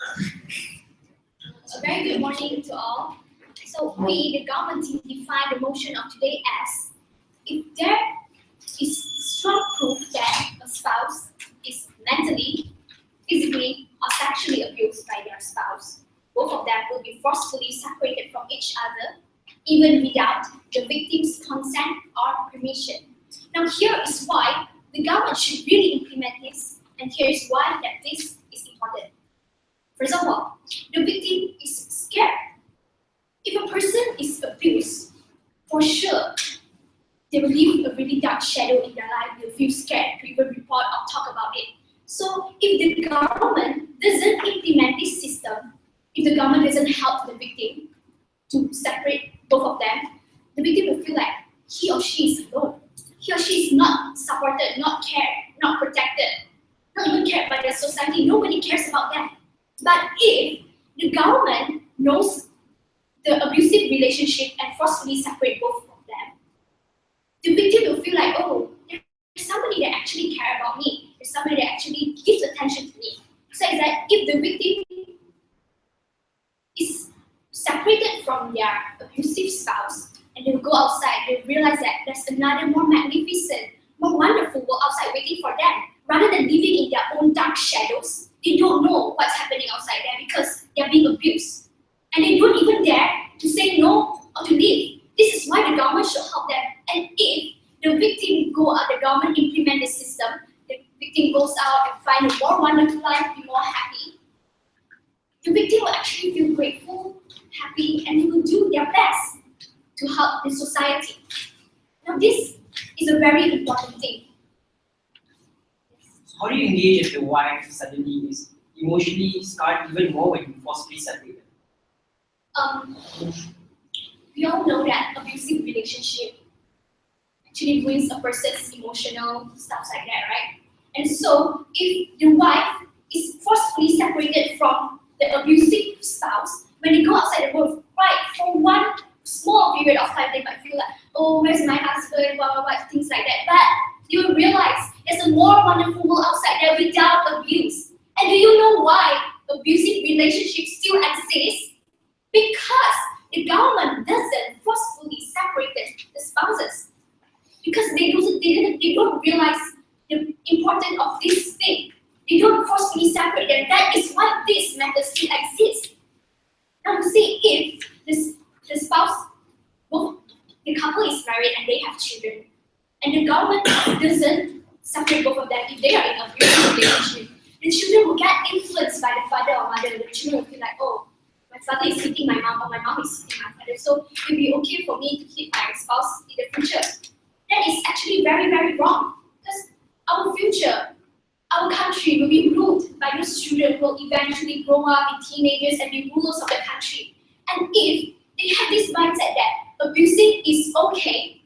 A very good morning to all. So we, the government, define the motion of today as if there is strong proof that a spouse is mentally, physically, or sexually abused by their spouse, both of them will be forcefully separated from each other, even without the victim's consent or permission. Now here is why the government should really implement this, and here is why that this is important. First of all, the victim is scared. If a person is abused, for sure, they will leave a really dark shadow in their life. They'll feel scared to even report or talk about it. So if the government doesn't implement this system, if the government doesn't help the victim to separate both of them, the victim will feel like he or she is alone. He or she is not supported, not cared, not protected, not even cared by the society. Nobody cares about them. But if the government knows the abusive relationship and forcefully separate both of them, the victim will feel like, oh, there's somebody that actually cares about me. There's somebody that actually gives attention to me. So it's that if the victim is separated from their abusive spouse and they will go outside, they realize that there's another more magnificent, more wonderful world outside waiting for them. Rather than living in their own dark shadows, they don't know what's happening outside there because they're being abused. And they don't even dare to say no or to leave. This is why the government should help them. And if the victim the government implement the system, the victim goes out and find a more wonderful life, be more happy, the victim will actually feel grateful, happy, and they will do their best to help the society. Now this is a very important thing. How do you engage if the wife suddenly is emotionally scarred even more when you forcefully separate them? We all know that abusive relationship actually ruins a person's emotional stuff like that, right? And so if the wife is forcefully separated from the abusive spouse, when they go outside the world, right, for one small period of time, they might feel like, oh, where's my husband, blah, blah, blah, things like that. But you will realize there's a more wonderful world outside there without abuse. And do you know why abusive relationships still exist? Because the government doesn't forcefully separate the spouses. Because they don't realize the importance of this thing. They don't forcefully separate them. That is why this method still exists. Now you see, if the spouse, the couple is married and they have children, and the government doesn't separate both of them, if they are in a abusive relationship, the children will get influenced by the father or mother. The children will feel like, oh, my father is hitting my mom, or my mom is hitting my father, so it will be okay for me to hit my spouse in the future. That is actually very, very wrong. Because our future, our country will be ruled by those children who will eventually grow up, be teenagers, and be rulers of the country. And if they have this mindset that abusing is okay,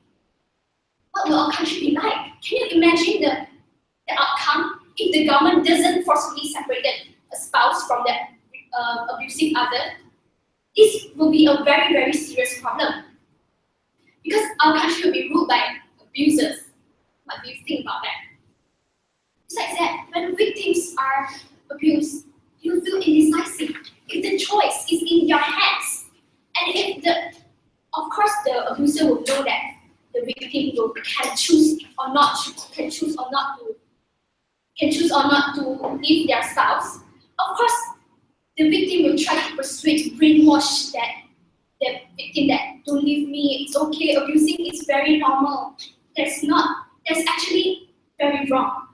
what will our country be like? Can you imagine the outcome if the government doesn't forcefully separate a spouse from the abusive other? This will be a very, very serious problem. Because our country will be ruled by abusers. What do you think about that? Besides that, when victims are abused, you feel indecisive. If the choice is in your hands, and if of course the abuser will know that the victim can choose or not to leave their spouse. Of course, the victim will try to persuade, brainwash the victim that don't leave me, it's okay, abusing is very normal. That's actually very wrong.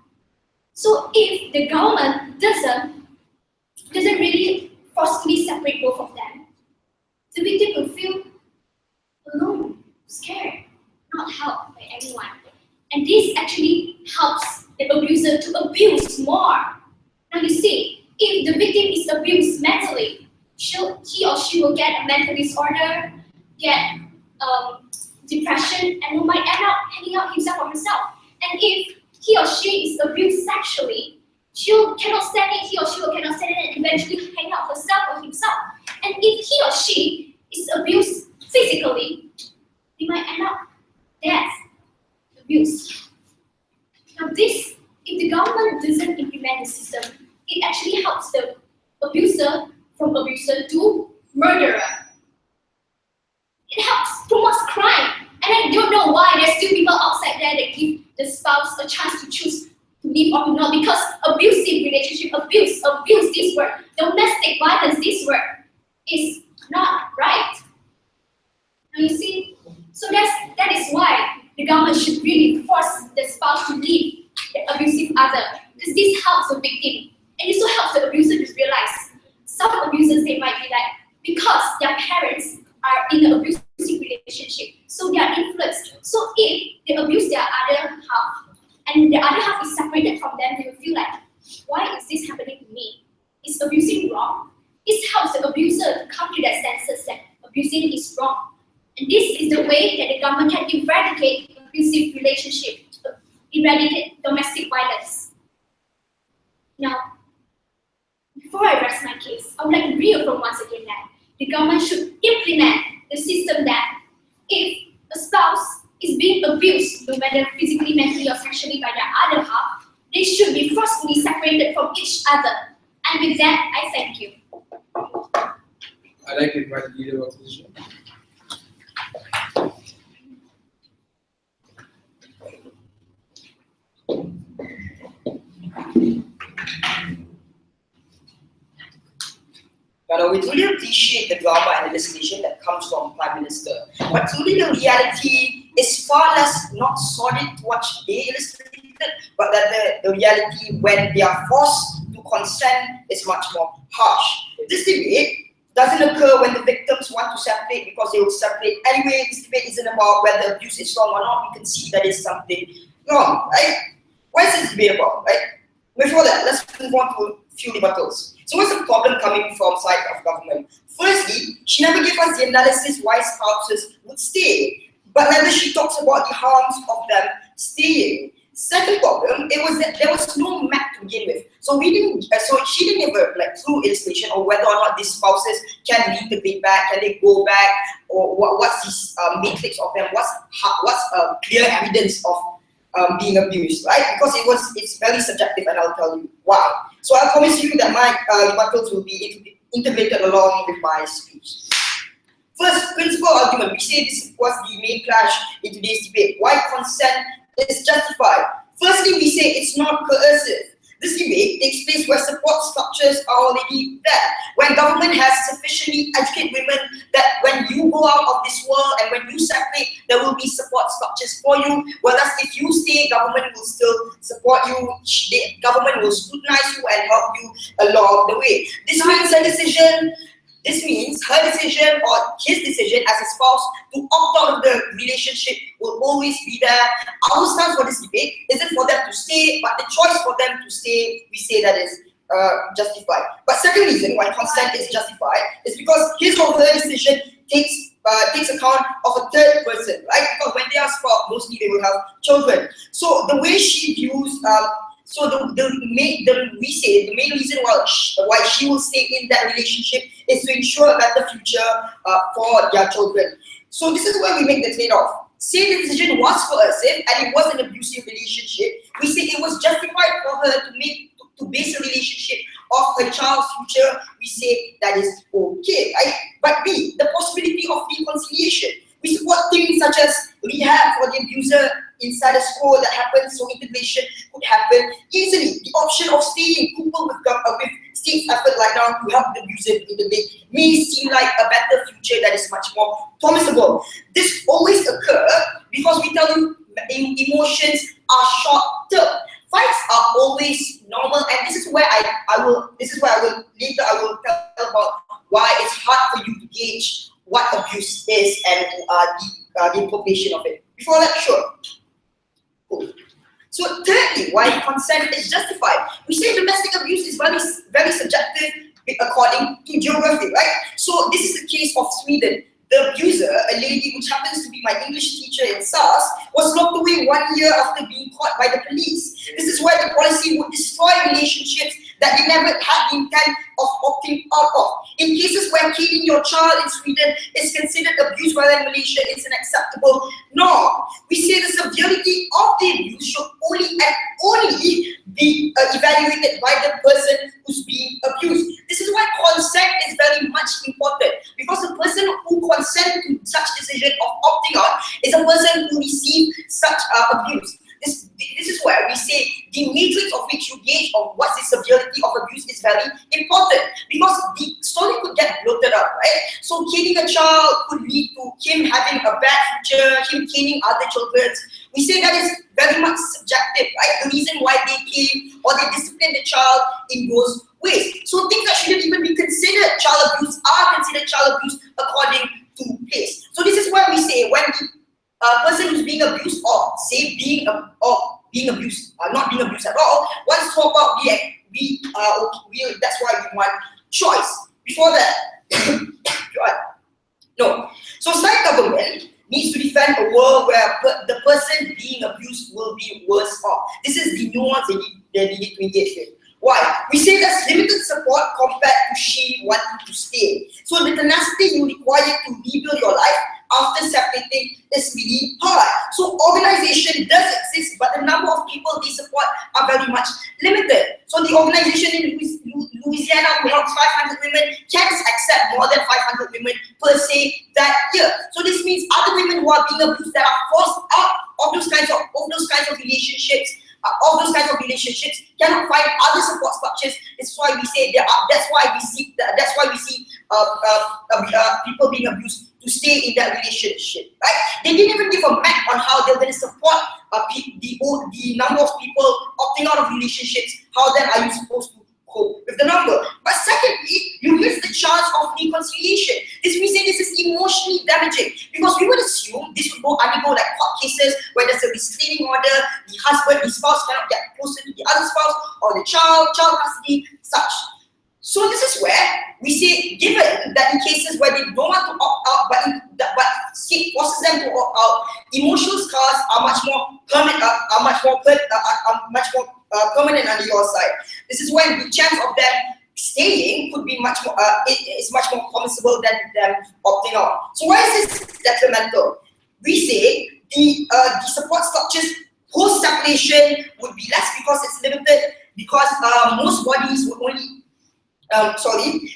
So if the government doesn't really forcefully separate both of them, the victim will feel alone, scared, not helped by anyone. And this actually helps the abuser to abuse more. Now you see, if the victim is abused mentally, he or she will get a mental disorder, get depression, and might end up hanging out himself or herself. And if he or she is abused sexually, he or she cannot stand it and eventually hang out herself or himself. And if he or she is abused physically, they might end up dead, abused. Now this, if the government doesn't implement the system, it actually helps the abuser from abuser to murderer. It helps promote crime. And I don't know why there's still people outside there that give the spouse a chance to choose to leave or to not, because abusive relationship, abuse this word, domestic violence, this word is not right. Now you see, so that is why the government should really force the spouse to leave the abusive other, because this helps the victim and it also helps the abuser to realize some abusers, they might be like, because their parents are in an abusive relationship, so they are influenced. So if they abuse their other half and the other half is separated from them, they will feel like, why is this happening to me? Is abusing wrong? This helps the abuser to come to their senses that abusing is wrong. And this is the way that the government can eradicate abusive relationship, eradicate domestic violence. Now, before I rest my case, I would like to reaffirm once again that the government should implement the system that if a spouse is being abused, no matter physically, mentally, or sexually by their other half, they should be forcefully separated from each other. And with that, I thank you. I'd like to invite the leader of the opposition. We truly appreciate the drama and the legislation that comes from Prime Minister, but truly the reality is far less not solid to what they illustrated, but that the reality when they are forced to consent is much more harsh. This debate doesn't occur when the victims want to separate because they will separate anyway. This debate isn't about whether abuse is wrong or not. We can see that is something wrong, right? What is this debate about, right? Before that, let's move on to a few rebuttals. So what's the problem coming from side of government? Firstly, she never gave us the analysis why spouses would stay, but rather she talks about the harms of them staying. Second problem, it was that there was no map to begin with. So we didn't. So she didn't give a true illustration of whether or not these spouses can reintegrate back, can they go back, or what's this matrix of them? What's clear evidence of being abused, right? Because it's very subjective, and I'll tell you why. So I promise you that my rebuttals will be integrated along with my speech. First, principal argument. We say this was the main clash in today's debate. Why consent is justified? Firstly, we say it's not coercive. This debate takes place where support structures are already there. When government has sufficiently educated women that when you go out of this world and when you separate, there will be support structures for you. Whereas if you stay, government will still support you. The government will scrutinize you and help you along the way. This means her decision or his decision as a spouse to opt out of the relationship will always be there. Our stance for this debate isn't for them to stay, but the choice for them to stay, we say that is justified. But second reason why consent is justified is because his or her decision takes account of a third person, right? Because when they are spouse, mostly they will have children. So the way she views so the main reason why she will stay in that relationship is to ensure a better future for their children. So this is where we make the trade-off. Say the decision was coercive and it was an abusive relationship, we say it was justified for her to base a relationship of her child's future, we say that is okay, right? But B, the possibility of reconciliation. We support things such as rehab for the abuser inside a school that happens, so integration could happen easily. The option of staying coupled with state's effort like now to help the abuser integrate may seem like a better future that is much more promisable. This always occurs because we tell you emotions are short term. Fights are always normal, and this is where I will tell about why it's hard for you to gauge what abuse is and the implication of it. Before that, sure. Cool. So thirdly, why consent is justified. We say domestic abuse is very, very subjective according to geography, right? So this is the case of Sweden. The abuser, a lady which happens to be my English teacher in SAS, was locked away 1 year after being caught by the police. This is why the policy would destroy relationships that they never had the intent of opting out of. In cases where killing your child in Sweden is considered abuse, while in Malaysia it's an acceptable norm. We say the severity of the abuse should only be evaluated by the person who's being abused. This is why abuse is very important because the story could get bloated up, right? So caning a child could lead to him having a bad future, him caning other children. We say that is very much subjective, right? The reason why they cane or they discipline the child in those ways. So things that shouldn't even be considered child abuse are considered child abuse according to place. So this is where we say when the person who's being abused or say being abused, not being abused at all, wants to talk about that's why we want choice. Before that, no. So state government needs to defend a world where the person being abused will be worse off. This is the nuance they need to engage with. Why? We say there's limited support compared to she wanting to stay. So the tenacity you require to rebuild your life after separating is really hard. So organization does exist, but the number of people they support are very much limited. So the organization in Louisiana who helps 500 women can't accept more than 500 women per se that year. So this means other women who are being abused that are forced out of those kinds of relationships. Cannot find other support structures. That's why we say that's why we see people being abused to stay in that relationship, right? They didn't even give a map on how they're going to support the number of people opting out of relationships. How then are you supposed to cope with the number? But secondly, you miss the chance of reconciliation. We say this is emotionally damaging because we would assume this would undergo like court cases where there's a restraining order, the spouse cannot get closer to the other spouse, or the child custody, such. So this is where we say, given that in cases where they don't want to opt out, but state forces them to opt out, emotional scars are much more permanent, permanent on your side. This is when the chance of them staying could be much more, is much more permissible than them opting out. So why is this detrimental? We say the support structures post-separation would be less because it's limited, because most bodies would only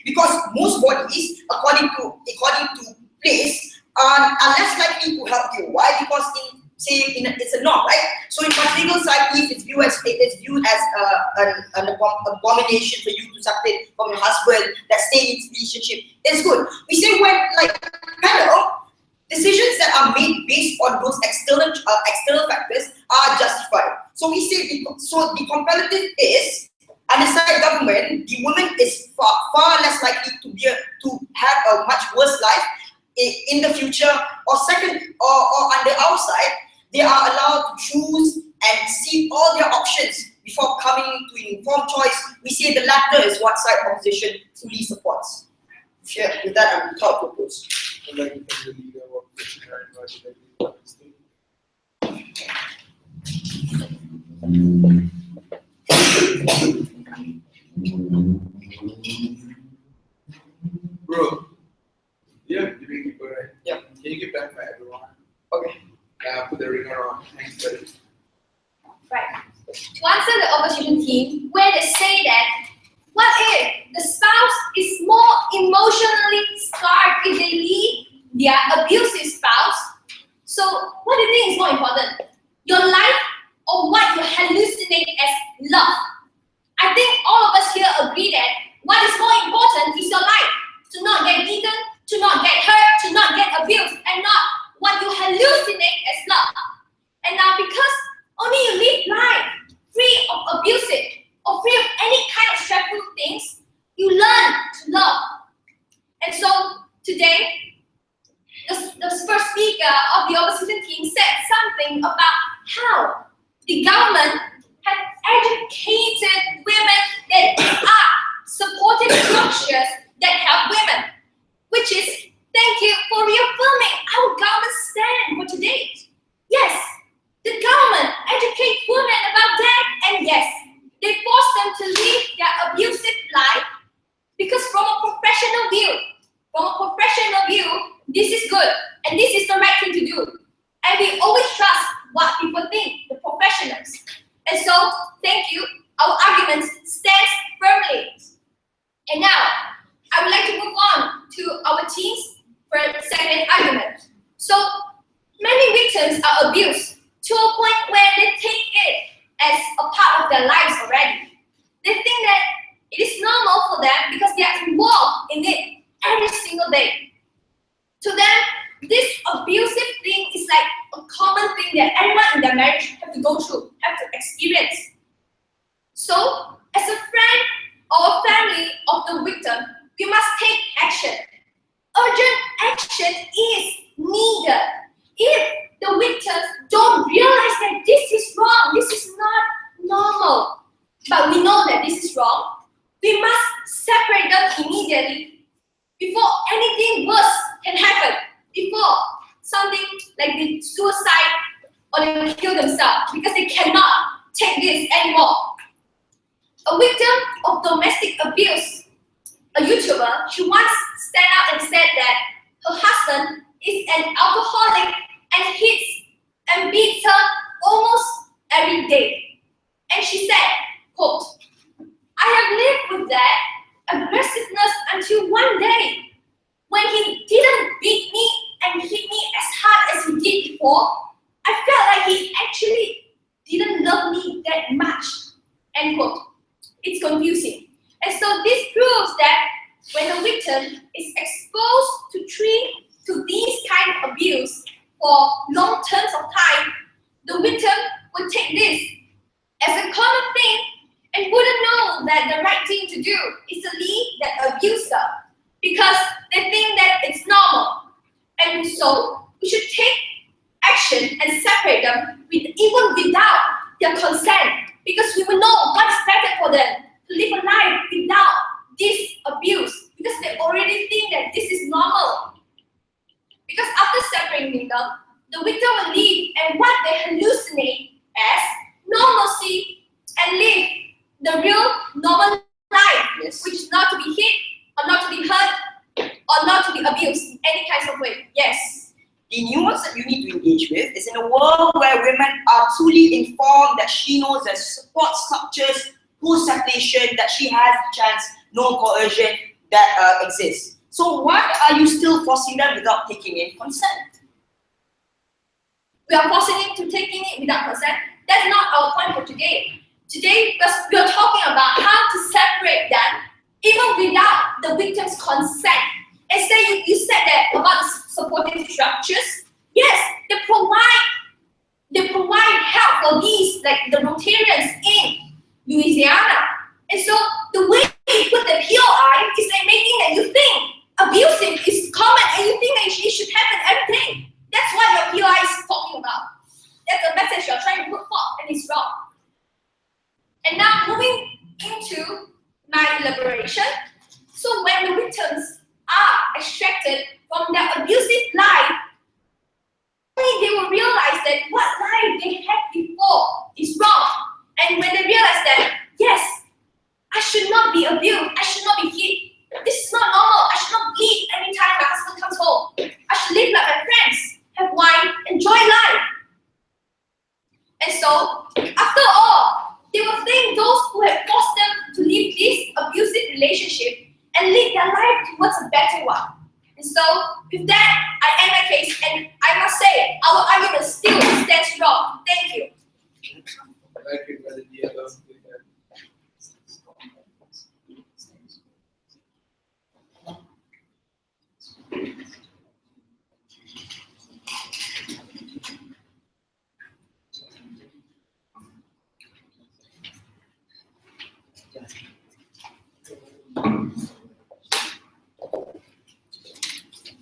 because most bodies, according to place, are less likely to help you. Why? Because it's a norm, right? So in patriarchal societies, it's viewed as an abomination for you to separate from your husband. That staying in relationship is good. We say when decisions that are made based on those external factors are justified. So we say the comparative is, under government, the woman is far less likely to have a much worse life in the future, or on the outside, they are allowed to choose and see all their options before coming to informed choice. We say the latter is what side opposition fully supports. Yeah, with that, I'm proud to propose. Bro, yeah, you make it go right. Yeah. Can you give that for everyone? Okay. Put the ringer on. Thanks, buddy. Right. To answer the opposition team, where they say that, what if the spouse is more emotionally scarred if they leave their abusive spouse? So what do you think is more important? Your life or what you hallucinate as love? I think all of us here agree that what is more important is your life. To not get beaten, to not get hurt, to not get abused, and not what you hallucinate as love. And now because only you live life free of abusive or free of any kind of stressful things, you learn to love. And so today, the first speaker of the opposition team said something about how the government has educated women that are supportive structures that help women, which is, thank you for reaffirming our government stand for today. Yes, the government educates women about that, and yes, they force them to live their abusive life because from a professional view, this is good and this is the right thing to do. And we always trust what people think, the professionals. And so, thank you, our argument stands firmly. And now, I would like to move on to our team's second argument. So, many victims are abused to a point where they take it as a part of their lives already. They think that it them because they are involved in it every single day. To them, this abusive thing is like a common thing that everyone in their marriage have to go through, have to experience. So, as a friend or a family of the victim, we must take action. Urgent action is needed. If the victims don't realize that this is wrong, this is not normal, but we know that this is wrong, we must separate them immediately before anything worse can happen, before something like the suicide or they kill themselves because they cannot take this anymore. A victim of domestic abuse, a YouTuber, she once stand out and said that her husband is an alcoholic and hits and beats her almost every day. And she said, quote, "I have lived with that aggressiveness until one day when he didn't beat me and hit me as hard as he did before, I felt like he actually didn't love me that much." End quote. It's confusing. And so this proves that when a victim is exposed to these kind of abuse for long terms of time, the victim will take this as a common thing and wouldn't know that the right thing to do is to leave that abuser because they think that it's normal. And so we should take action and separate them even without their consent, because we will know what is better for them to live a life without this abuse, because they already think that this is normal. Because after separating them, the victim will live and what they hallucinate as normalcy and live the real normal life, Yes. which is not to be hit or not to be hurt or not to be abused in any kind of way. Yes. The nuance that you need to engage with is in a world where women are truly informed that she knows there's support structures, post-separation, that she has the chance, no coercion that exists. So why are you still forcing them without taking in consent? We are forcing it to taking it without consent. That's not our point for today. Today, because we are talking about how to separate them even without the victim's consent. And say you said that about the supportive structures. Yes, they provide help for these, like the Rotarians in Louisiana. And so the way you put the POI is like making that you think abusive is common and you think that it should happen every day. That's what your POI is talking about. That's the message you're trying to put forth, and it's wrong. And now moving into my elaboration. So when the victims are extracted from their abusive life, only they will realize that what life they had before is wrong. And when they realize that, yes, I should not be abused, I should not be hit, this is not normal, I should not bleed every time my husband comes home, I should live like my friends, have wine, enjoy life. And so, after all, they will think those who have forced them to live this abusive relationship and lead their life towards a better one. And so, with that, I end my case, and I must say, our argument still stands strong. Thank you. I like it when the dialogue with that.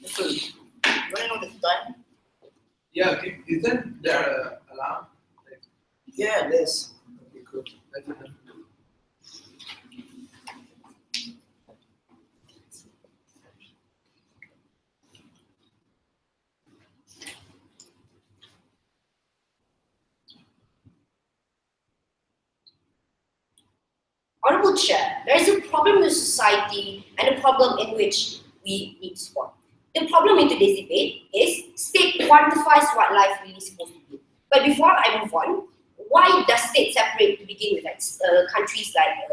So, you want to know the time? Yeah, okay. Isn't there an alarm? Like, Yeah, there's. okay, cool. That's enough. Honorable Chair, there is a problem with society and a problem in which we need support. The problem in today's debate is state quantifies what life really is supposed to be. But before I move on, why does state separate to begin with? Like countries like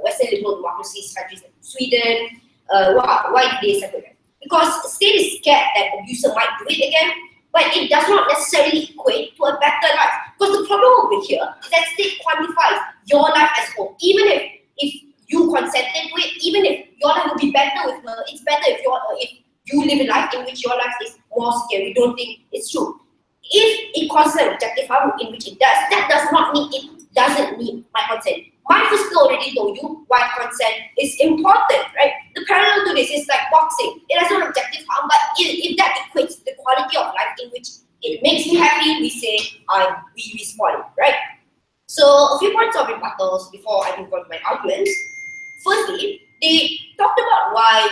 Western liberal democracies, countries like Sweden, why do they separate them? Because state is scared that abuser might do it again, but it does not necessarily equate to a better life. Because the problem over here is that state quantifies your life as whole. Even if you consented to it, live a life in which your life is more secure. We don't think it's true. If it causes an objective harm in which it does, that does not mean it doesn't need my consent. My physical already told you why consent is important, right? The parallel to this is like boxing. It has no objective harm, but if that equates the quality of life in which it makes me happy, we say we respond, right? So a few points of rebuttals before I move on to my arguments. Firstly, they talked about why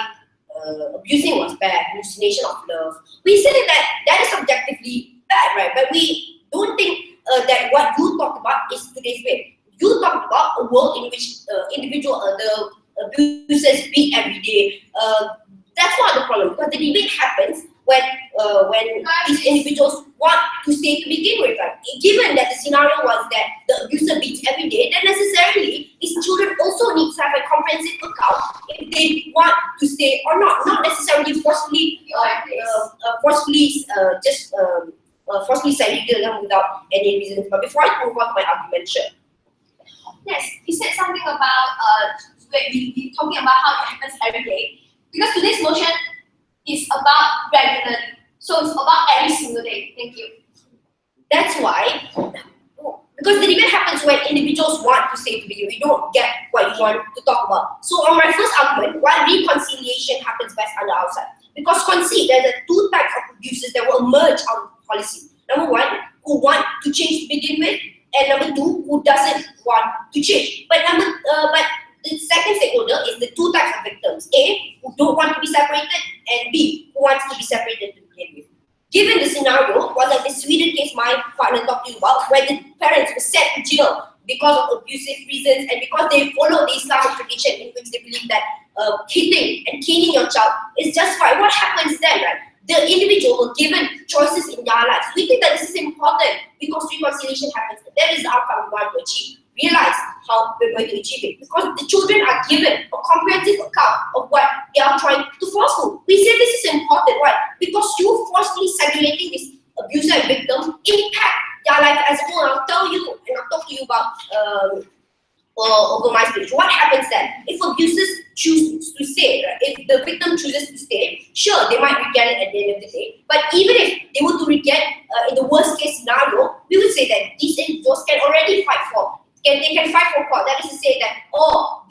abusing was bad, hallucination of love. We say that is objectively bad, right? But we don't think that what you talked about is today's way. You talked about a world in which the abusers beat every day. That's not the problem, because the debate happens when these individuals want to stay to begin with. Right? Given that the scenario was that the abuser beats every day, then necessarily these children also need to have a comprehensive account if they want to stay or not. Not necessarily forcefully segregate them without any reasons. But before I move on to my argument, sure. Yes, you said something about we talking about how it happens every day. Because today's motion is about regularly. So it's about every single day. Thank you. That's why, because the debate happens when individuals want to say to begin. We don't get what you want to talk about. So on my first argument, why reconciliation happens best on the outside. Because concede there are two types of abuses that will emerge out of policy. Number one, who want to change to begin with, and number two, who doesn't want to change. But the second stakeholder is the two types of victims. A, who don't want to be separated, and B, who wants to be separated to begin with. Given the scenario, was like the Sweden case my partner talked to you about, where the parents were sent to jail because of abusive reasons and because they follow the Islamic tradition in which they believe that hitting and caning your child is justified. What happens then, right? The individual were given choices in their lives. We think that this is important because reconciliation happens. That is the outcome we want to achieve. Realize how we're going to achieve it. Because the children are given a comprehensive account of what they are trying to forceful. We say this is important. Why? Because you forcefully segregating this abuser and victim impact their life as a whole. I'll tell you and I'll talk to you about over my speech. What happens then? If abusers choose to stay, right? If the victim chooses to stay, sure, they might regret it at the end of the day. But even if they were to regret in the worst case scenario, we would say that these individuals can already fight for. They can fight for court. That is to say that,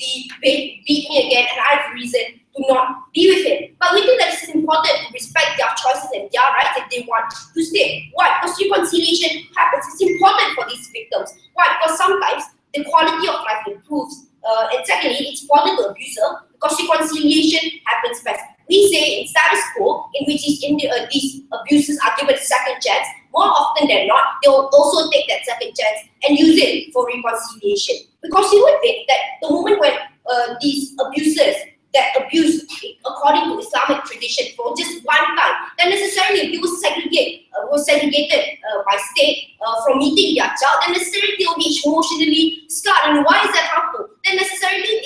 the beat me again and I have reason to not be with him. But we think that it is important to respect their choices and their rights if they want to stay. Why? Because reconciliation happens. It's important for these victims. Why? Because sometimes the quality of life improves. And secondly, it's important to abuser because reconciliation happens best. We say in status quo, in which these abusers are given a second chance, more often than not, they will also take that second chance and use it for reconciliation. Because you would think that the moment when these abusers that abuse according to Islamic tradition for just one time, then necessarily if you was segregated by state from meeting their child, then necessarily they will be emotionally scarred. And why is that harmful? Then necessarily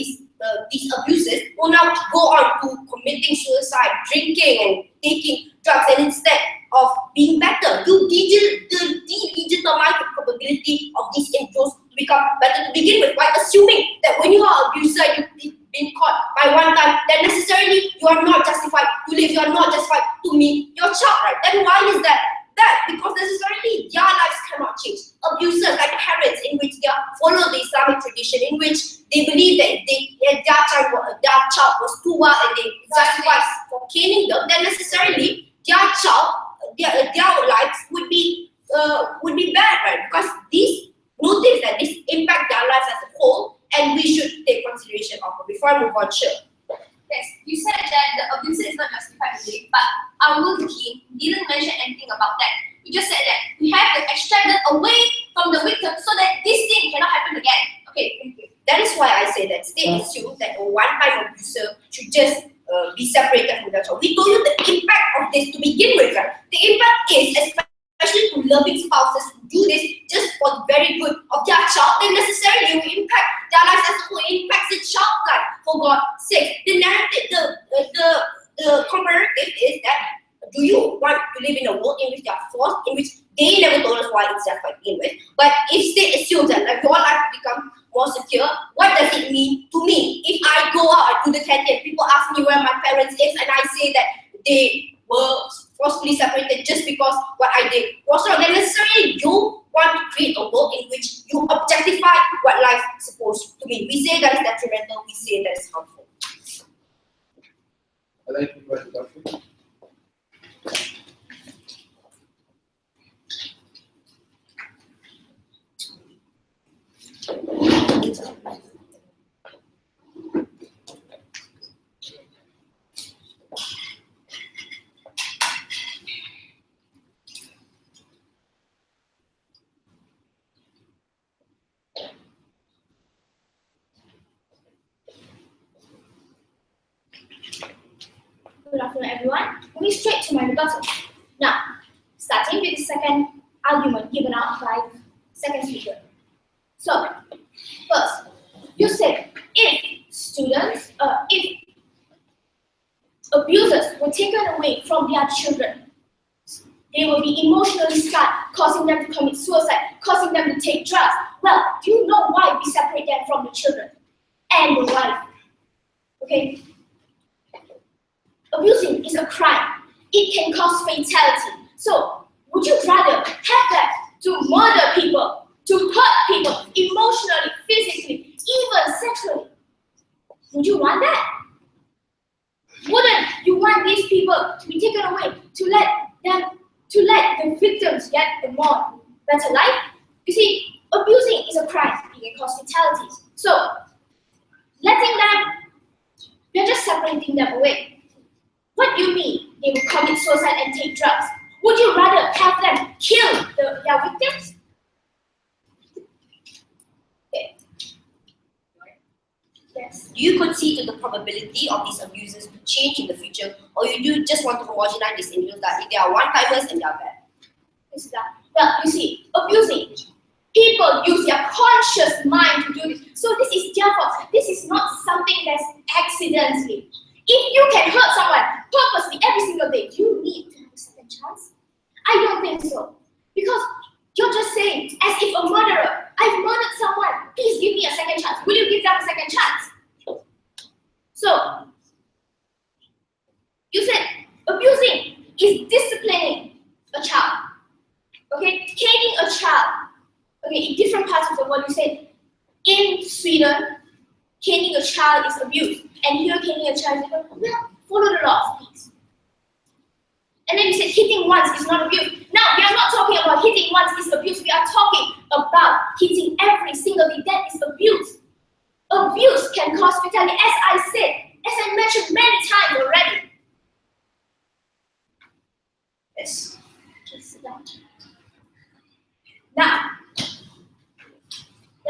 these abusers will now go on to committing suicide, drinking and taking drugs, and instead of being better, you delegitimize the probability of these individuals to become better to begin with, by assuming that when you are an abuser, you've been caught by one time, then necessarily you are not justified to live, you are not justified to meet your child, right? Then why is that? Because necessarily their lives cannot change. Abusers like parents in which they follow the Islamic tradition, in which they believe that if their child was too wild and they justified for caning them, then necessarily their lives would be bad, right? Because these notice that this impact their lives as a whole, and we should take consideration of it. Before I move on, sure. Yes, you said that the abuser is not justified today, but our team didn't mention anything about that. You just said that we have to extract them away from the victim so that this thing cannot happen again. Okay, thank you. That is why I say that state assumes that a one-time abuser should just be separated from their child. We told you the impact of this to begin with, right? The impact is, especially to loving spouses who do this just for the very good of their child, then necessarily will impact their lives as a whole. It impacts the child's life, for God's sake. The narrative, the comparative is that, do you want to live in a world in which they are forced, in which they never told us why it's justified to begin with, but if state assumes that your life becomes more secure, what does it mean to me? If I go out to the canteen, people ask me where my parents is, and I say that they were forcefully separated just because what I did was not necessarily you want to create a world in which you objectify what life is supposed to be. We say that is detrimental, we say that is harmful. I'd like to invite the doctor. Good afternoon, everyone. Moving straight to my rebuttal. Now, starting with the second argument given out by the second speaker. So, first, you said if abusers were taken away from their children, they will be emotionally scarred, causing them to commit suicide, causing them to take drugs. Well, do you know why we separate them from the children and the wife? Okay? Abusing is a crime. It can cause fatality. So, would you rather have that to murder people, to hurt people emotionally, physically, even sexually? Would you want that? Wouldn't you want these people to be taken away, to let the victims get a more better life? You see, abusing is a crime. It can cause fatalities. So, letting them, we're just separating them away. What do you mean they will commit suicide and take drugs? Would you rather have them kill their victims? Okay. Yes. Do you concede to the probability of these abusers to change in the future, or you do just want to homogenize these individuals that they are one-timers and they are bad? Well, you see, abusing, people use their conscious mind to do this. So this is their fault. This is not something that's accidentally. If you can hurt someone purposely every single day, do you need to have a second chance? I don't think so. Because you're just saying, as if a murderer, I've murdered someone, please give me a second chance. Will you give them a second chance? So, you said abusing is disciplining a child. Okay, caning a child. Okay, in different parts of the world, you said in Sweden, caning a child is abuse. And here caning a child is abuse. Well, follow the laws, please. And then you said hitting once is not abuse. Now, we are not talking about hitting once is abuse. We are talking about hitting every single day. That is abuse. Abuse can cause fatality, as I said, as I mentioned many times already. Yes. Just that. Now,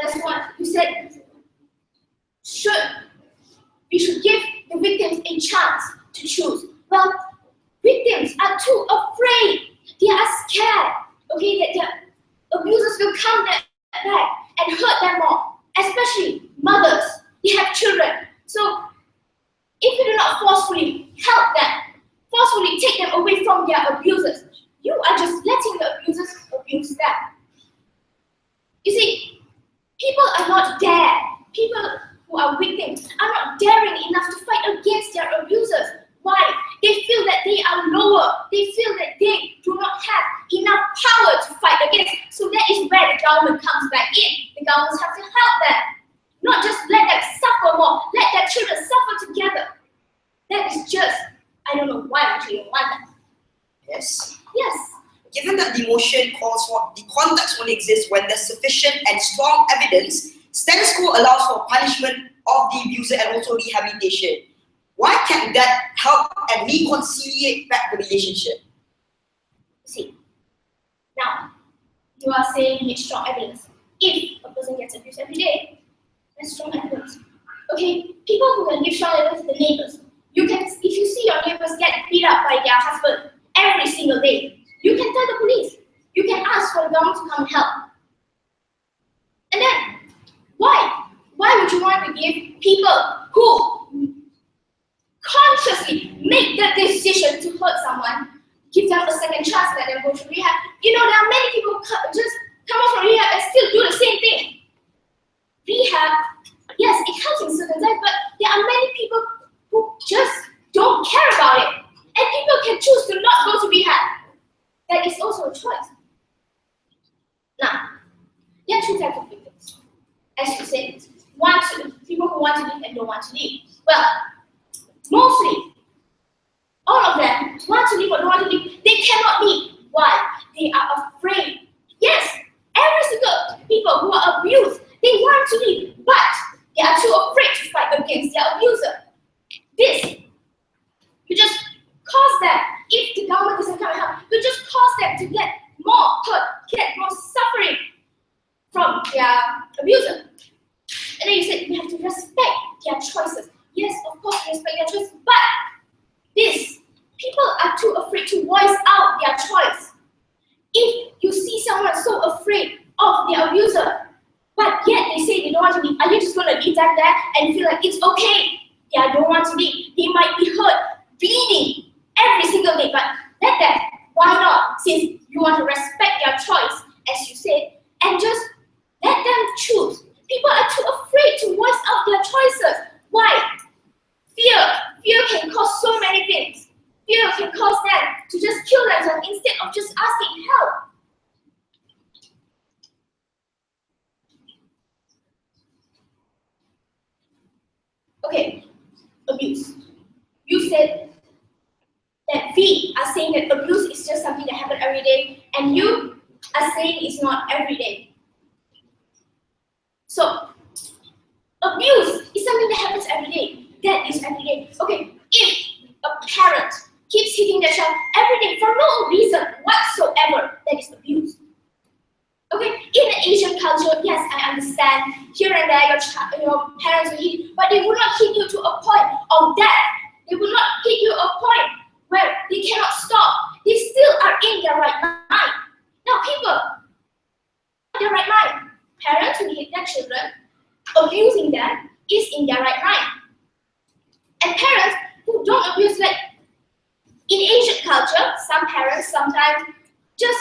that's what you said. We should give the victims a chance to choose. Well, victims are too afraid. They are scared. Okay, that their abusers will come back and hurt them more. Especially mothers. They have children. So, if you do not forcefully help them, forcefully take them away from their abusers, you are just letting the abusers abuse them. You see, people are not dared. People who are victims are not daring enough to fight against their abusers. Why? They feel that they are lower. They feel that they do not have enough power to fight against. So that is where the government comes back in. The governments have to help them. Not just let them suffer more. Let their children suffer together. That is just, I don't know why actually you want that. Yes. Yes. Given that the motion calls for the context only exists when there's sufficient and strong evidence, status quo allows for punishment of the abuser and also rehabilitation. Why can't that help and reconciliate back the relationship? See, now, you are saying you need strong evidence. If a person gets abused every day, that's strong evidence. Okay, people who can give strong evidence are the neighbors. You can, if you see your neighbors get beat up by their husband every single day, you can tell the police. You can ask for the government to come and help. And then, why? Why would you want to give people who consciously make the decision to hurt someone, give them a second chance, let them go to rehab? You know, there are many people who just come out from rehab and still do the same thing. Rehab, yes, it helps in certain times, but there are many people who just don't care about it. And people can choose to who want to leave and don't want to leave. Well, mostly, all of them want to leave or don't want to leave. They cannot leave. Why? They are afraid. Yes, every single people who are abused, they want to leave, but they are too afraid to fight against their abuser. This you just cause them, if the government doesn't come and help, you just cause them to get more hurt, get more suffering from their abuser. And then you said we have to respect their choices. Yes, of course, respect their choices, but this, people are too afraid to voice out their choice. If you see someone so afraid of their abuser, but yet they say they don't want to leave, are you just going to leave them there and feel like it's okay? They don't want to leave. They might be hurt, bleeding every single day, but let them. Why not? Since you want to respect their choice, as you said, and just let them choose. People are too afraid to voice out their choices. Why? Fear. Fear can cause so many things. Fear can cause them to just kill themselves instead of just asking help. Okay, abuse. You said that we are saying that abuse is just something that happens every day, and you are saying it's not every day. So, abuse is something that happens every day. That is every day. Okay, if a parent keeps hitting their child every day for no reason whatsoever, that is abuse. Okay, in the Asian culture, yes, I understand. Here and there, your parents will hit you, but they will not hit you to a point of death. They will not hit you a point where they cannot stop. They still are in their right mind. Now, people, in their right mind. Parents who hit their children, abusing them, is in their right mind. And parents who don't abuse, like in Asian culture, some parents sometimes just,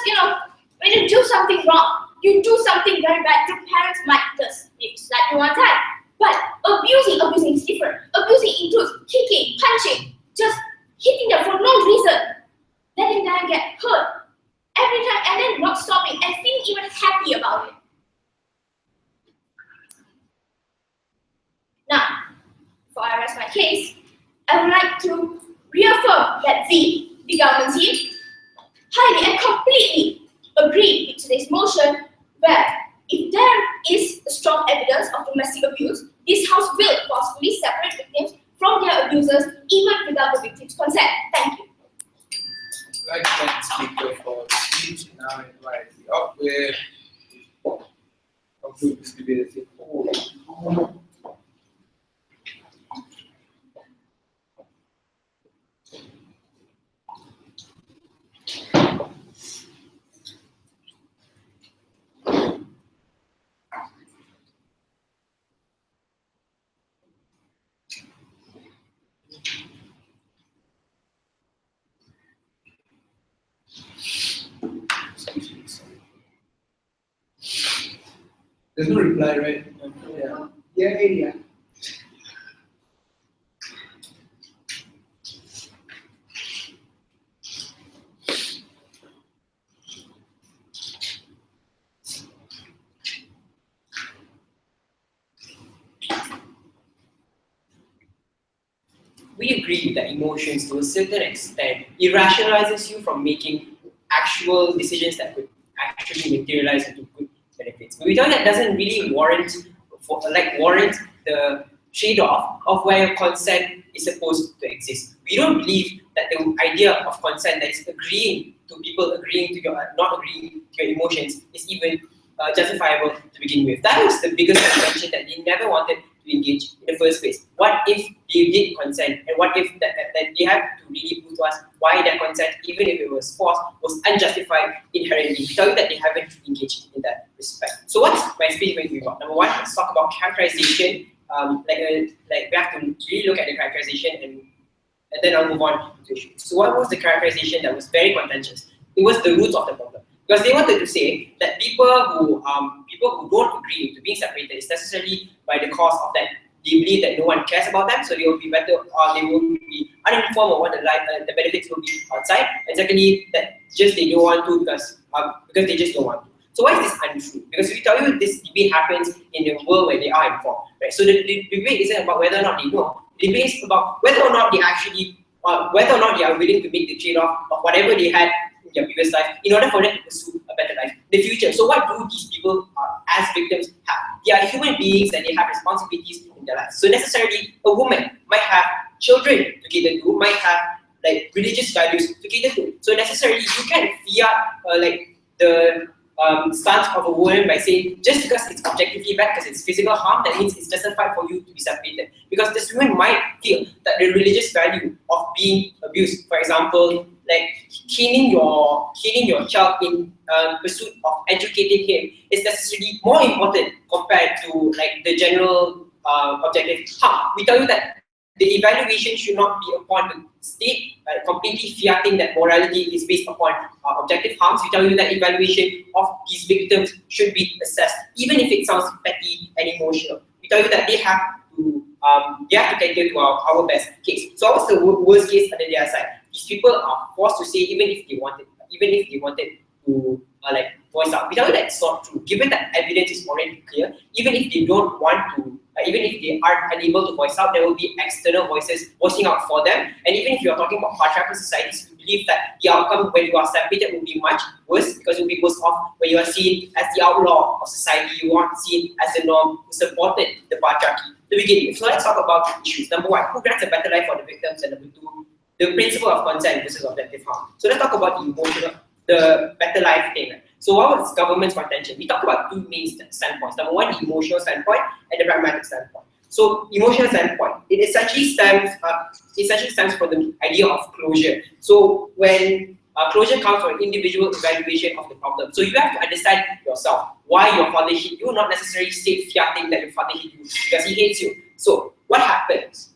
when you do something wrong, you do something very bad, your parents might just slap you one time. But abusing is different. Abusing includes kicking, punching, just hitting them for no reason, letting them get hurt every time and then not stopping and feeling even happy about it. Now, before I rest my case, I would like to reaffirm that the government team, highly and completely agree with today's motion where if there is strong evidence of domestic abuse, this House will forcefully separate victims from their abusers even without the victim's consent. Thank you. I'd like to thank the speaker for the speech. Now I invite the up with conclude this debate. There's no reply, right? Yeah. Yeah. We agree that emotions, to a certain extent, irrationalizes you from making actual decisions that could actually materialize into good benefits. But we thought that doesn't really warrant the trade-off of where consent is supposed to exist. We don't believe that the idea of consent, that is agreeing to people agreeing to your not agreeing to your emotions, is even justifiable to begin with. That was the biggest contention that they never wanted to engage in the first place. What if they did consent, and what if that they have to really prove to us why that consent, even if it was forced, was unjustified inherently? We tell you that they haven't engaged in that respect. So what's my speech going to be about? Number one, let's talk about characterization. We have to really look at the characterization, and then I'll move on to issues. So what was the characterization that was very contentious? It was the roots of the problem. Because they wanted to say that people who don't agree to being separated is necessarily by the cause of that they believe that no one cares about them, so they will be better, or they will be uninformed of what the benefits will be outside. And secondly, that just they don't want to because they just don't want to. So why is this untrue? Because we tell you this debate happens in a world where they are informed, right? So the debate isn't about whether or not they know. The debate is about whether or not they actually, whether or not they are willing to make the trade-off of whatever they had in their previous life in order for them to pursue a better life in the future. So what do these people as victims have? They are human beings and they have responsibilities in their lives. So necessarily a woman might have children to cater to, might have like religious values to cater to. So necessarily you can fiat like the stance of a woman by saying just because it's objectively bad, because it's physical harm, that means it's justified for you to be separated. Because this woman might feel that the religious value of being abused, for example, like caning your child in pursuit of educating him, is necessarily more important compared to like the general objective harm. We tell you that the evaluation should not be upon the state completely fiating that morality is based upon objective harms. We tell you that evaluation of these victims should be assessed, even if it sounds petty and emotional. We tell you that they have to cater to our best case. So what's the worst case under their side? These people are forced to say even if they wanted to like voice out. We tell you that it's not true. Given that evidence is already clear, even if they don't want to, even if they are unable to voice out, there will be external voices voicing out for them. And even if you are talking about patriarchal societies, we believe that the outcome when you are separated will be much worse, because it will be worse off when you are seen as the outlaw of society. You aren't seen as the norm who supported the patriarchy to begin with. So let's talk about issues. Number one, who grants a better life for the victims? And number two, the principle of consent versus objective harm. So let's talk about the better life thing. So what was government's contention? We talk about two main standpoints. Number one, the emotional standpoint and the pragmatic standpoint. So emotional standpoint, it essentially stems from the idea of closure. So when closure comes from individual evaluation of the problem. So you have to understand yourself why your father hit you, not necessarily state fiating that your father hit you because he hates you. So what happens?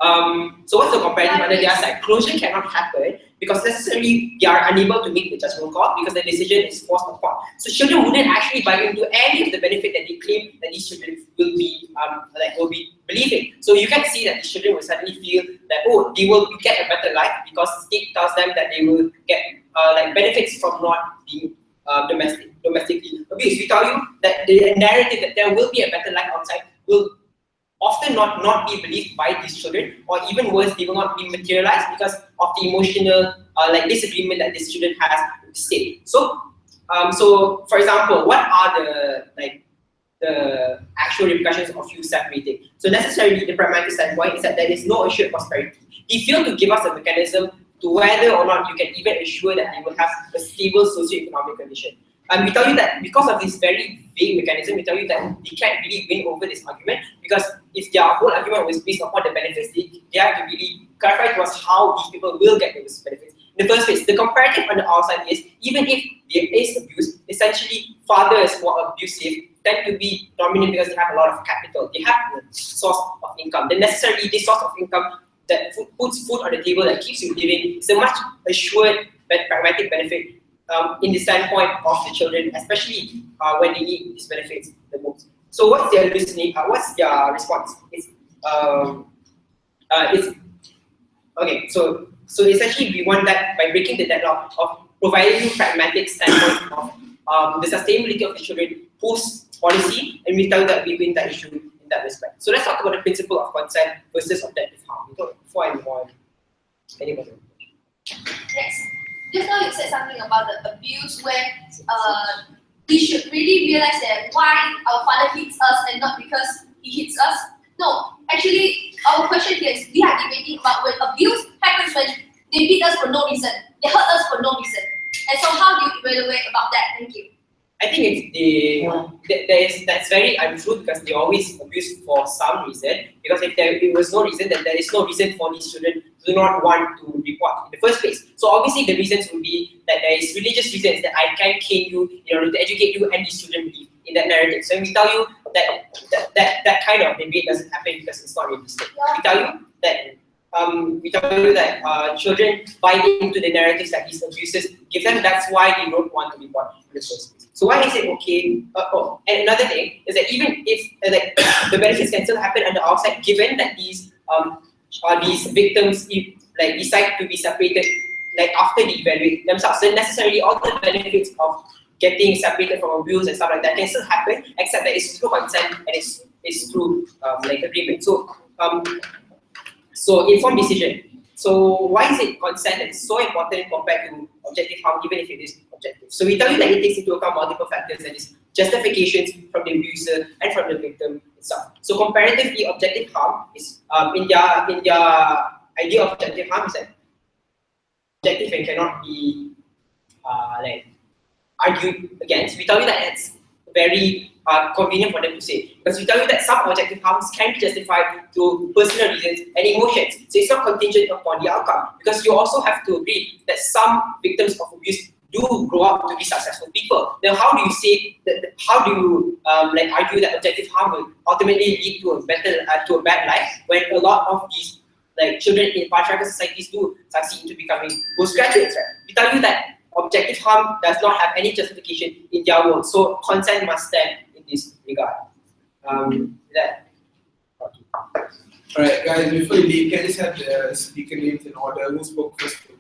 So what's the comparative under their side? Closure cannot happen because necessarily they are unable to make the judgment call because the decision is forced upon. So children wouldn't actually buy into any of the benefit that they claim that these children will be believing. So you can see that these children will suddenly feel that they will get a better life because the state tells them that they will get benefits from not being domestically abused. We tell you that the narrative that there will be a better life outside will often not be believed by these children, or even worse, they will not be materialized because of the emotional disagreement that this student has with the state. So, for example, what are the actual repercussions of you separating? So necessarily the pragmatic standpoint is that there is no assured prosperity. They fail to give us a mechanism to whether or not you can even assure that they will have a stable socio-economic condition. And we tell you that because of this very vague mechanism, we tell you that they can't really win over this argument, because if their whole argument was based upon the benefits, they have to really clarify to us how these people will get those benefits. In the first place, the comparative on the outside is, even if there is abuse, essentially fathers who are abusive tend to be dominant because they have a lot of capital. They have the source of income. Then necessarily this source of income that puts food on the table, that keeps you living, is a much assured pragmatic benefit in the standpoint of the children, especially when they need these benefits the most. So what's their what's their response? It's okay. So essentially we want that by breaking the deadlock of providing pragmatic standpoint of the sustainability of the children post policy, and we tell that we win that issue in that respect. So let's talk about the principle of consent versus objective harm. Before I move on, anybody? Yes. Just now you said something about the abuse, where we should really realize that why our father hits us and not because he hits us. No, actually, our question here is we are debating about when abuse happens when they beat us for no reason, they hurt us for no reason. And so how do you evaluate about that? Thank you. I think it's that's very untrue, because they always abuse for some reason. Because if there was no reason, then there is no reason for these children do not want to report in the first place. So obviously the reasons would be that there is religious reasons that I can cane you in order to educate you, and these children believe in that narrative. So we tell you that kind of debate doesn't happen because it's not realistic. We tell you that children buy into the narratives that these abuses give them. That's why they don't want to report in the first place. So why is it okay? And another thing is that even if the benefits can still happen on the outside, given that these victims decide to be separated after they evaluate themselves, then necessarily all the benefits of getting separated from abuse and stuff like that can still happen, except that it's through consent and it's through like agreement. So informed decision. So why is it consent that's so important compared to objective harm, even if it is objective? So we tell you that it takes into account multiple factors, and it's justifications from the abuser and from the victim itself. So comparatively, objective harm is in their idea of objective harm is that objective and cannot be like argued against. We tell you that it's very convenient for them to say, because we tell you that some objective harms can be justified through personal reasons and emotions. So it's not contingent upon the outcome, because you also have to agree that some victims of abuse do grow up to be successful people. Then how do you say that? How do you like argue that objective harm will ultimately lead to a bad life when a lot of these like children in patriarchal societies do succeed into becoming postgraduates? Right? We tell you that objective harm does not have any justification in their world, so consent must stand in this regard. Alright, guys, before you leave, can I just have the speaker names in order? Who spoke first? I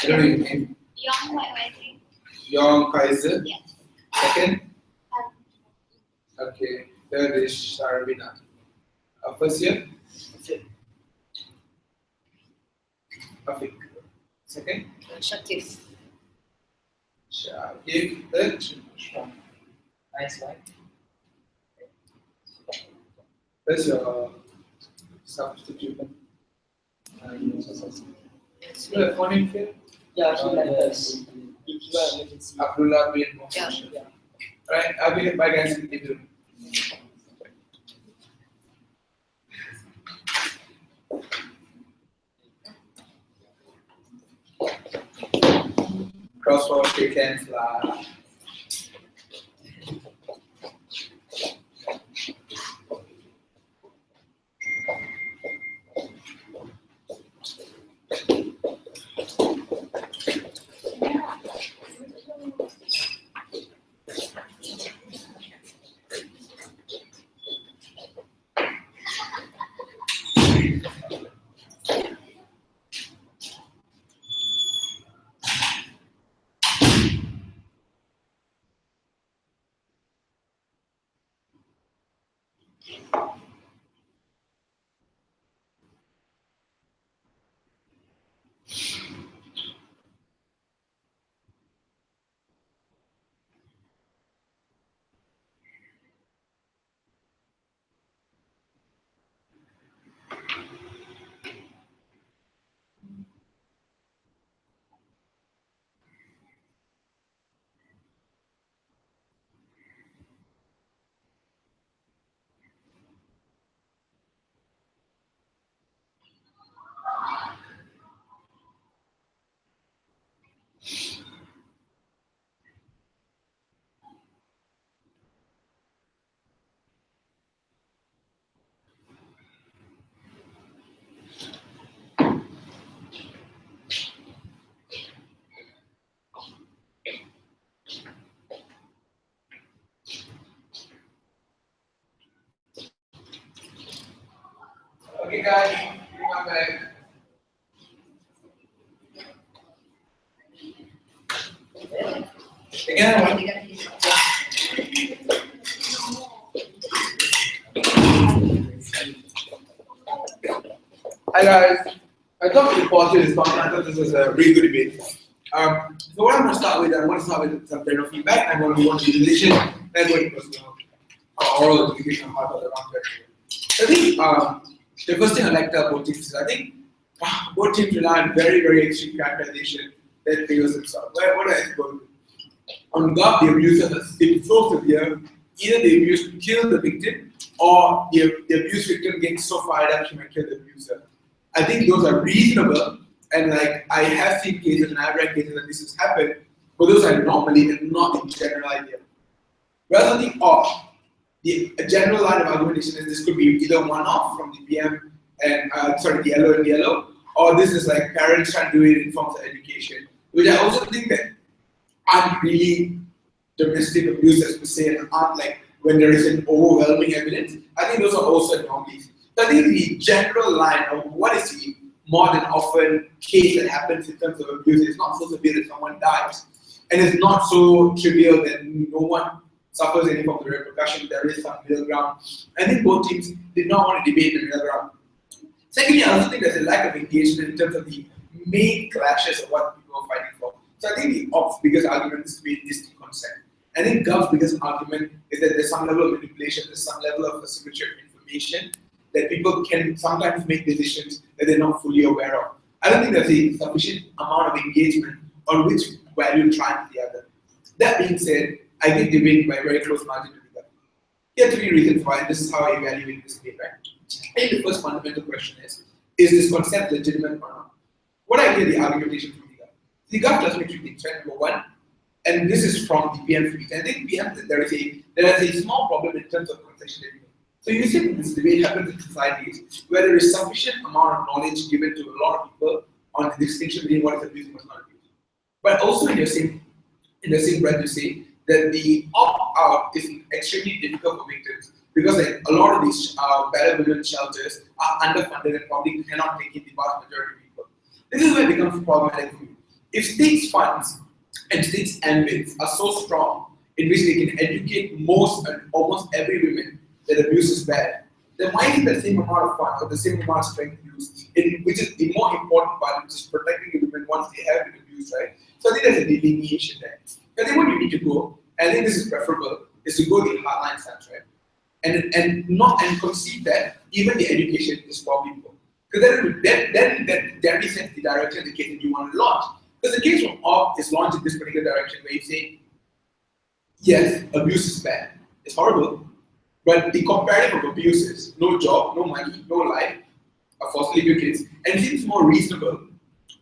don't know your name. Young White, Young Kaiser. Yes. Second? Okay. Third is Sharvina. First year? Afik. Second? Shakif. Shakif. Third? Nice one. Where's your substitute? You have phone in here? Yeah, he left us. Abdullah bin Mohammed. Yeah. Alright, I'll be bye guys. Thank you. Crosswalk, shake hands, lah. Okay guys, come back. Again, one. Hi guys, I thought the positive response. I thought this was a really good debate. So what I'm going to start with, some general feedback. I'm going to move on to visualization, then going to personal oral education part of the round. I think the first thing I liked about both teams is I think both teams rely on very, very extreme characterization that figures themselves. What do I think about it? On God, the abuser has been so severe, either the abuse kills the victim or the abused victim gets so fired up she might kill the abuser. I think those are reasonable, and like I have seen cases and I've read cases that this has happened, but those are normally and not in general idea. Whereas I think a general line of argumentation is this could be either one-off from the PM and the yellow and yellow, or this is like parents trying to do it in forms of education, which I also think that aren't really domestic abusers per se and aren't like when there is an overwhelming evidence. I think those are also anomalies. So I think the general line of what is the more than often case that happens in terms of abuse is not so severe that someone dies. And it's not so trivial that no one suffers any form of repercussion. There is some middle ground. I think both teams did not want to debate the middle ground. Secondly, I also think there's a lack of engagement in terms of the main clashes of what people are fighting for. So I think the op's biggest argument is the consent. I think Gov's biggest argument is that there's some level of manipulation, there's some level of asymmetry of information, that people can sometimes make decisions that they're not fully aware of. I don't think there's a sufficient amount of engagement on which value triumphs the other. That being said, I think they win by a very close margin to the Gov. Here are 3 reasons why, this is how I evaluate this debate, right? I think the first fundamental question is this concept legitimate or not? What I hear the argumentation from the Gov does make 3 things, right? Number 1, and this is from the PM speech. I think PM, there is a small problem in terms of concession. So you see this debate happens in societies where there is sufficient amount of knowledge given to a lot of people on the distinction between what is abuse and what is not abuse. But also in the same breath you say that the opt-out is extremely difficult for victims because like, a lot of these benevolent shelters are underfunded and probably cannot take in the vast majority of people. This is where it becomes problematic for you. If states' funds and states' ambits are so strong in which they can educate most and almost every woman that abuse is bad, then why is the same amount of fund or the same amount of strength used, which is the more important part, which is protecting the women once they have been abused, right? So I think there's a delineation there. I think what you need to go, and I think this is preferable, is to go the hardline stance, right? And concede that even the education is for people. Because then that directly sets the direction the case that you want to launch. Because the case from OP is launched in this particular direction where you say, yes, abuse is bad, it's horrible, but the comparative of abuses, no job, no money, no life, are forcefully for kids, and it seems more reasonable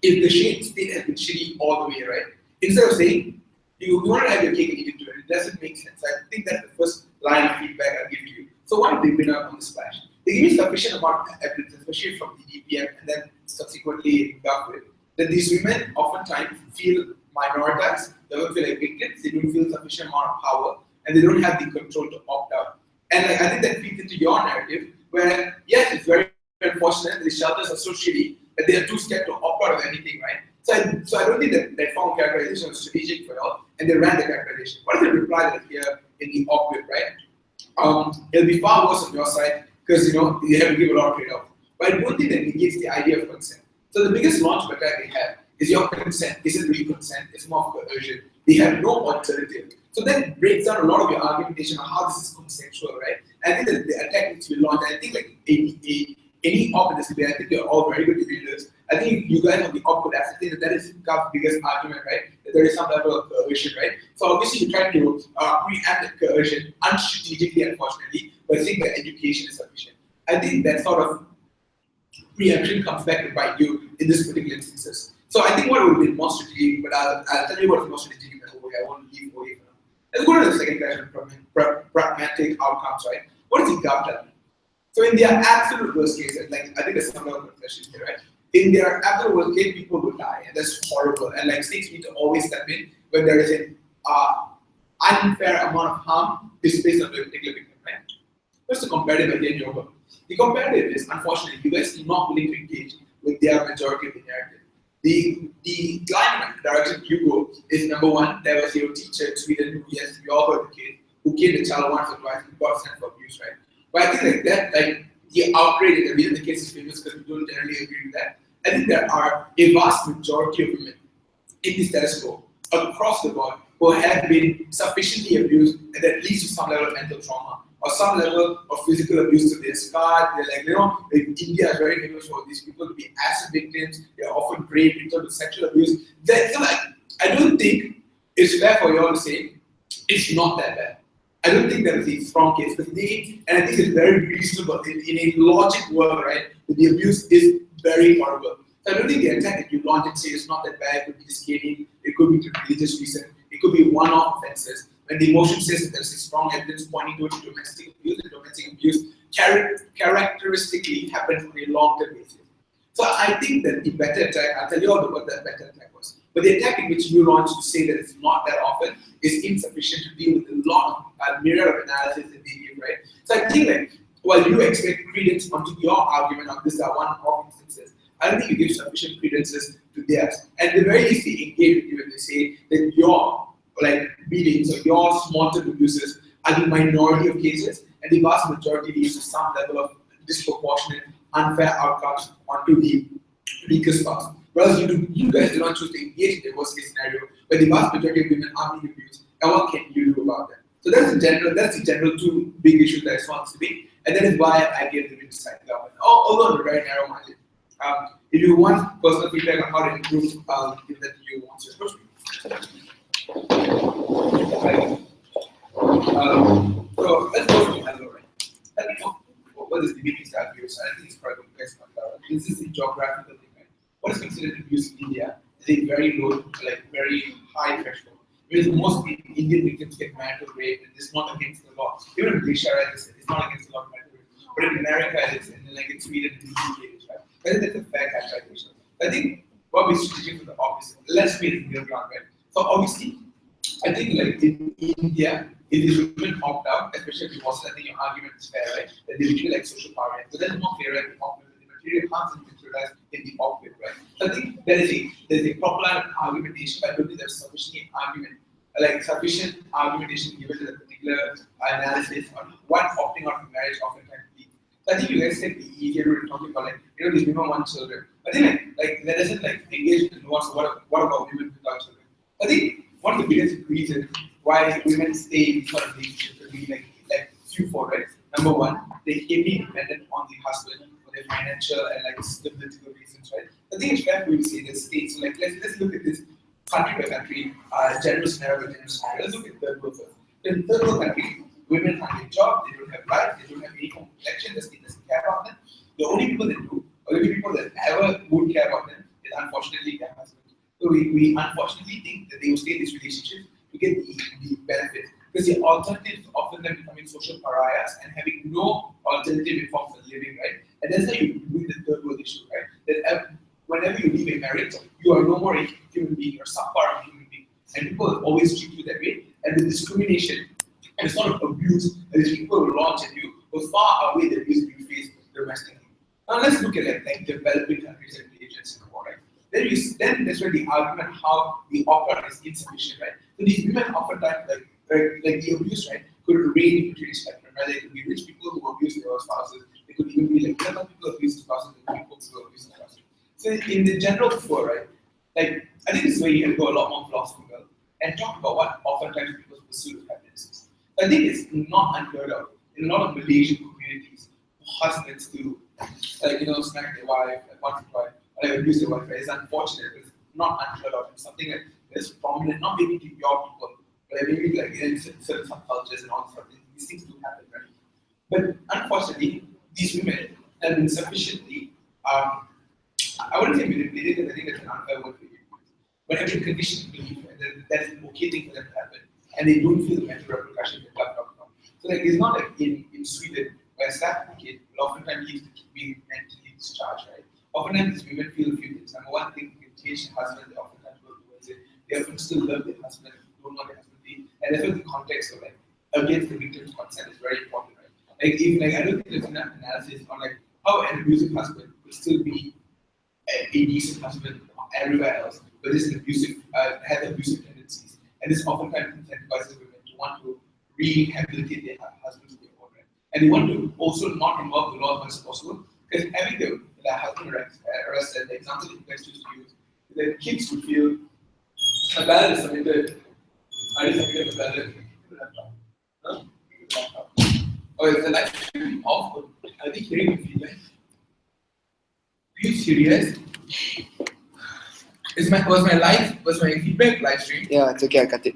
if the state has been shitty all the way, right? Instead of saying, you want to have your cake and eat it too, and it doesn't make sense. I think that's the first line of feedback I'll give to you. So why did they win out on the splash? They give me sufficient amount of evidence, especially from the DPM and then subsequently Government, that these women oftentimes feel minoritized, they don't feel like victims, they don't feel sufficient amount of power, and they don't have the control to opt out. And like, I think that feeds into your narrative, where yes, it's very unfortunate the shelters are so shitty that they are too scared to opt out of anything, right? So I don't think that form of characterization was strategic for y'all, and they ran the characterization. What is the reply that here in the op-ed, right? It'll be far worse on your side because you have to give a lot of trade-off. But I don't think that negates the idea of consent. So the biggest launch of attack they have is your consent isn't really consent, it's more of coercion. They have no alternative. So that breaks down a lot of your argumentation on how this is consensual, right? I think that the attack needs to be launched. I think like any op in this debate, I think you're all very good debaters. I think you guys on the op could ascertain that is Gov's biggest argument, right? That there is some level of coercion, right? So obviously you try to preempt that coercion unstrategically, unfortunately, but I think that education is sufficient. I think that sort of preemption comes back to bite you in this particular instances. So I think what would be more strategic, but I'll tell you what's more strategic in that way. I won't leave away from that. Let's go to the second question, pragmatic outcomes, right? What is the Gov tell me? So in their absolute worst case, like I think there's some other confessions here, right? In their absolute worst case, people will die, and that's horrible. And like states need to always step in when there is an unfair amount of harm displaced on the particular victim, right? What's the comparative idea in your book? The comparative is, unfortunately, you guys are not willing to engage with their majority of the narrative. The line of direction you go is number 1, there was your teacher in Sweden who, yes, we all heard the kid, who killed the child once or twice and got sent for abuse, right? But I think like that, like the outrage, and the reason the case is famous because we don't generally agree with that. I think there are a vast majority of women in the status quo across the board who have been sufficiently abused and that leads to some level of mental trauma or some level of physical abuse to their scar. They're like, like India is very famous for these people to be acid victims. They're often raped in terms of sexual abuse. So like, I don't think it's fair for you all to say it's not that bad. I don't think that is a strong case because and I think it's very reasonable in a logic world, right? The abuse is very horrible. So I don't think the attack that you launch and say it's not that bad, it could be just gaming, it could be to religious reason, it could be one-off offenses. When the emotion says that there's a strong evidence pointing towards domestic abuse, and domestic abuse characteristically happens on a long-term basis. So I think that the better attack, I'll tell you all what that better attack was. But the attack in which you launch to say that it's not that often is insufficient to deal with a lot of myriad of analysis that they give, right? So I think that while you expect credence onto your argument on this one-off instances, I don't think you give sufficient credences to theirs. And the very least they engage with you and they say that your beatings or your small-term abuses are the minority of cases, and the vast majority leads to some level of disproportionate, unfair outcomes onto the weaker spouse. Whereas you guys do not choose to engage in the worst case scenario, where the vast majority of women are being abused, and what can you do about that? So that's the general two big issues that I just want to be, and that is why I gave the women side government, although on a very narrow margin. If you want personal feedback on how to improve, give that to you once you approach me. So let's go to the hello, right? Let me know what is the meeting style here. So I think it's probably the best one. This is the geographical thing, right? What is considered abuse in India is a very low, very high threshold. Because most Indian victims get married or raped, and it's not against the law. Even in Malaysia, right, it's not against the law to marry or rape. But in America, it is, and then in Sweden, in the UK, it is, right? I think that's a fair categorization. I think what we're strategic for the obvious, let's be in the middle ground, right? So obviously, I think in India, if these women opt out, especially if you also, I think your argument is fair, right? That they literally somocial power, so there's no clear right to opt out. The material can't be materialized in the opt out, right? So I think there's a proper line of argumentation, but I don't think there's sufficient argumentation given to the particular analysis on what opting out of marriage oftentimes means. So I think you guys said the easier way to talk about these women want children. I think that doesn't engage in nuance. What about women without children? I think one of the biggest reasons why women stay in sort of relationships would be few for right. Number one, they're heavily dependent on the husband for their financial and political reasons, right? I think it's fair for you to say that states. So let's look at this country by country, general scenario by general scenario. Let's look at third world first. In third world country, women can't get a job, they don't have rights, they don't have any form of protection, the state doesn't care about them. The only people that do, or the only people that ever would care about them is unfortunately their husbands. So we unfortunately think that they will stay in this relationship to get the benefit. Because the alternative is often them becoming social pariahs and having no alternative form for living, right? And that's how you win the third world issue, right? That whenever you leave a marriage, you are no more a human being, you're subpar of a human being. And people will always treat you that way. And the discrimination and the sort of abuse that these people will launch at you will far outweigh the abuse you face domestically. Now let's look at developing countries and regions in the world, right? Then that's where the argument how the opt-out is insufficient, right? So these women oftentimes, the abuse, right, could range between spectrum, right? They could be rich people who abuse their spouses. They could even be people who abuse their spouses and people who abuse their spouses. So in the general before, right, I think this is where you have to go a lot more philosophical and talk about what oftentimes people's pursuit of happiness is. I think it's not unheard of in a lot of Malaysian communities for husbands to, smack their wife, want to wife, or abuse their wife. It's unfortunate. It's not unheard of. It's something that is prominent, not maybe to your people, but maybe in certain subcultures and all this stuff. These things do happen, right? But unfortunately, these women have been sufficiently, I wouldn't say manipulated, because I think that's an unfair word for you. But have been conditioned to believe that is an okay thing for them to happen, and they don't feel the mental repercussions that come from. So it's not like in Sweden, where a staff kid will oftentimes leave to being mentally discharged, right? Oftentimes these women feel a few things. Number one thing, they change the husband, they oftentimes go towards it. They often still love their husband, don't know their husband be, and therefore the context of against the victim's consent is very important, right? I don't think there's enough analysis on how an abusive husband could still be a decent husband everywhere else, but this is has abusive tendencies, and this oftentimes incentivizes women to want to rehabilitate their husbands to be right? And they want to also not involve the law as much as possible, because having the husband arrested, the example that you guys used to use, the kids would feel a ballot is submitted. I just submitted a ballot. Huh? Oh, is the live stream off? I think hearing me feedback. Are you serious? Was my feedback live stream? Yeah, it's okay, I cut it.